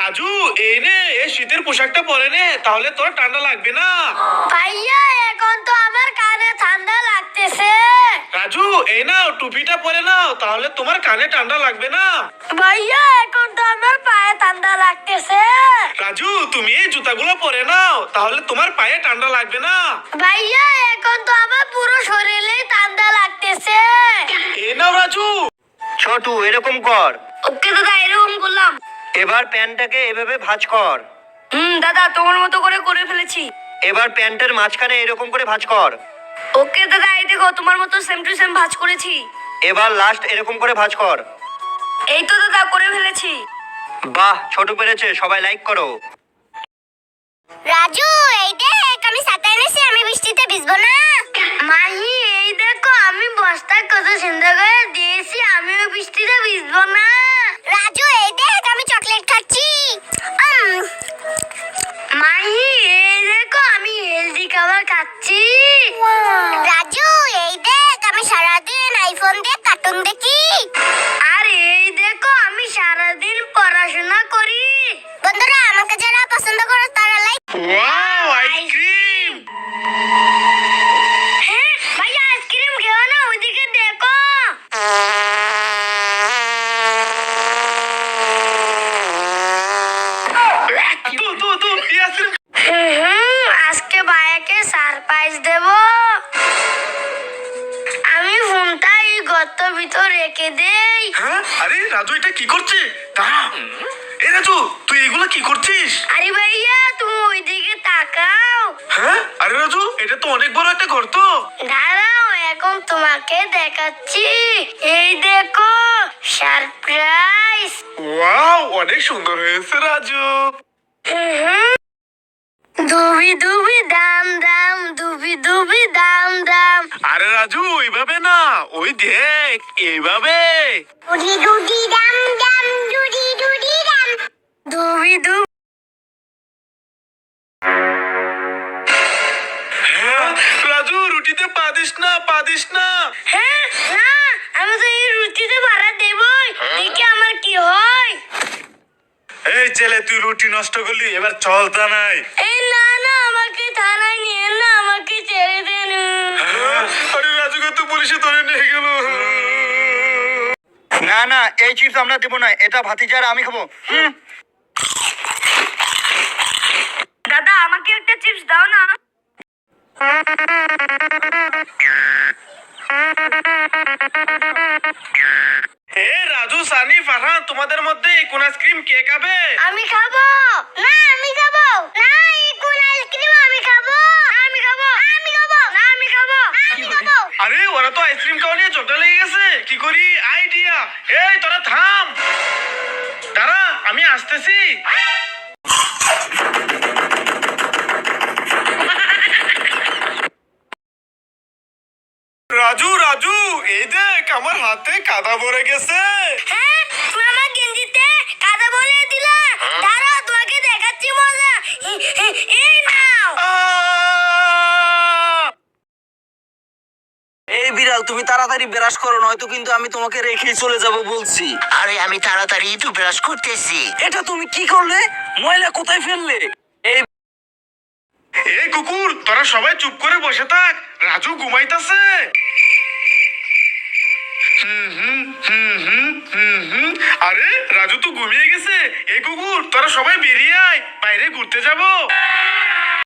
রাজু, এই নে এই শীতের পোশাকটা পরে নে, তাহলে তোর ঠান্ডা লাগবে না। ভাইয়া এখন তো আমার কানে ঠান্ডা লাগতেছে। রাজু, এই নাও টুপিটা পরে নাও, তাহলে তোমার কানে ঠান্ডা লাগবে না। ভাইয়া এখন তো আমার পায়ে ঠান্ডা লাগতেছে। রাজু, তুমি এই জুতাগুলো পরে নাও, তাহলে তোমার পায়ে ঠান্ডা লাগবে না। ভাইয়া এখন তো আমার পুরো শরীরে ঠান্ডা লাগতেছে। এই নাও রাজু। ছোটু এরকম কর। ওকে দাদা, এরকম করলাম। এবার প্যান্টটাকে এভাবে ভাঁজ কর। দাদা তোমার মতো করে ফেলেছি। এবার প্যান্টের মাঝখানে এরকম করে ভাঁজ কর। ওকে দাদা, এই দেখো তোমার মতো সেম টু সেম ভাঁজ করেছি। এবার লাস্ট এরকম করে ভাঁজ কর। এই তো দাদা করে ফেলেছি। বাহ, ছোটু পেরেছে, সবাই লাইক করো। রাজু, এই দেখ আমি ছাতা এনেছি, আমি বৃষ্টিতে ভিজবো না। মাহি, এই দেখো আমি বস্তা কত সুন্দর করে দিয়েছি, আমিও বৃষ্টিতে ভিজবো না। রাজু, এই দেখ আমি চকলেট খাচ্ছি। মাহি, এই দেখো আমি হেলদি খাবার খাচ্ছি। রাজু, এই দেখ আমি সারাদিন আইফোন দিয়ে কার্টুন দেখি। আর এই দেখো আমি সারাদিন পড়াশোনা করি। বন্ধুরা, আমাকে যারা পছন্দ করে তারা লাইক। Wow, ice cream. হ্যাঁ ভাইয়া, আইসক্রিম খেও না, ওইদিকে দেখো। তু এই আইসক্রিম। আজকে ভাইয়াকে সারপ্রাইজ দেব। আমি ফোনটা এই গর্ত ভিতর রেখে দেই। হ্যাঁ, আরে রাজু এটা কি করছে? দাঁড়া। এই রাজু, তুই এগুলো কি করছিস? আরে ভাইয়া তুমি ওইদিকে তাকাও। হ্যাঁ, আরে রাজু এটা তো অনেক বড় একটা গর্ত। দাঁড়াও, এখন তোমাকে দেখাচ্ছি। এই দেখো সারপ্রাইজ। ওয়াও, অনেক সুন্দর হয়েছে রাজু। দুবি দুবি দাম দাম, দুবি দুবি দাম দাম। আরে রাজু ওইভাবে না, ওই দেখ এইভাবে। দুদি দুদি দাম দাম, দুদি দুদি দাম। দুবি দুবি। হ্যাঁ, রাজু রুটিতে পা দিস না, পা দিস না। হ্যাঁ না, আমি তো এই রুটিতে ভাড়া দেবই, দেখি আমার কি হয়। এই ছেলে, তুই রুটি নষ্ট করলি, এবার চল তা নাই। এই না না, আমাকে থানায় নিয়ে না, আমাকে ছেড়ে দেন। হ্যাঁ, আরে রাজুকে তো পুলিশে ধরে নিয়ে গেল। না না, এই চিপস আমরা দেবো না, এটা ভাতিজার আমি খাবো। দাদা আমাকে একটা চিপস দাও না। হে রাজু, সানি, ফারহান, তোমাদের মধ্যে কোন আইসক্রিম কে খাবে? আমি খাবো না, আমি খাবো না, এই কোন আইসক্রিম আমি খাবো না, আমি খাবো না, আমি খাবো না, আমি খাবো আমি খাবো। আরে ওরা তো আইসক্রিম খাওয়া নিয়ে ঝগড়া লেগে গেছে, কি করি? আইডিয়া। এই তোরা থাম, দাঁড়া আমি আসতেছি। রাজু রাজু, এই দেখ আমার হাতে কাদা ভরে গেছে। হ্যাঁ, তুমি আমার গেঞ্জিতে কাদা ভরিয়ে দিলা। দাঁড়াও, তোমাকে দেখাচ্ছি মজা। এই নাও। এই বিড়াল, তুমি তাড়াতাড়ি ব্রাশ করো, নয়তো কিন্তু আমি তোমাকে রেখে চলে যাব বলছি। আরে আমি তাড়াতাড়ি তো ব্রাশ করতেছি। এটা তুমি কি করলে? ময়লা কোথায় ফেললে? এই এই কুকুর, তোরা সবাই চুপ করে বসে থাক, রাজু ঘুমাইতেছে। আরে রাজু তো ঘুমিয়ে গেছে। এই কুকুর, তোরা সবাই বেরিয়ে আয়, বাইরে ঘুরতে যাবো।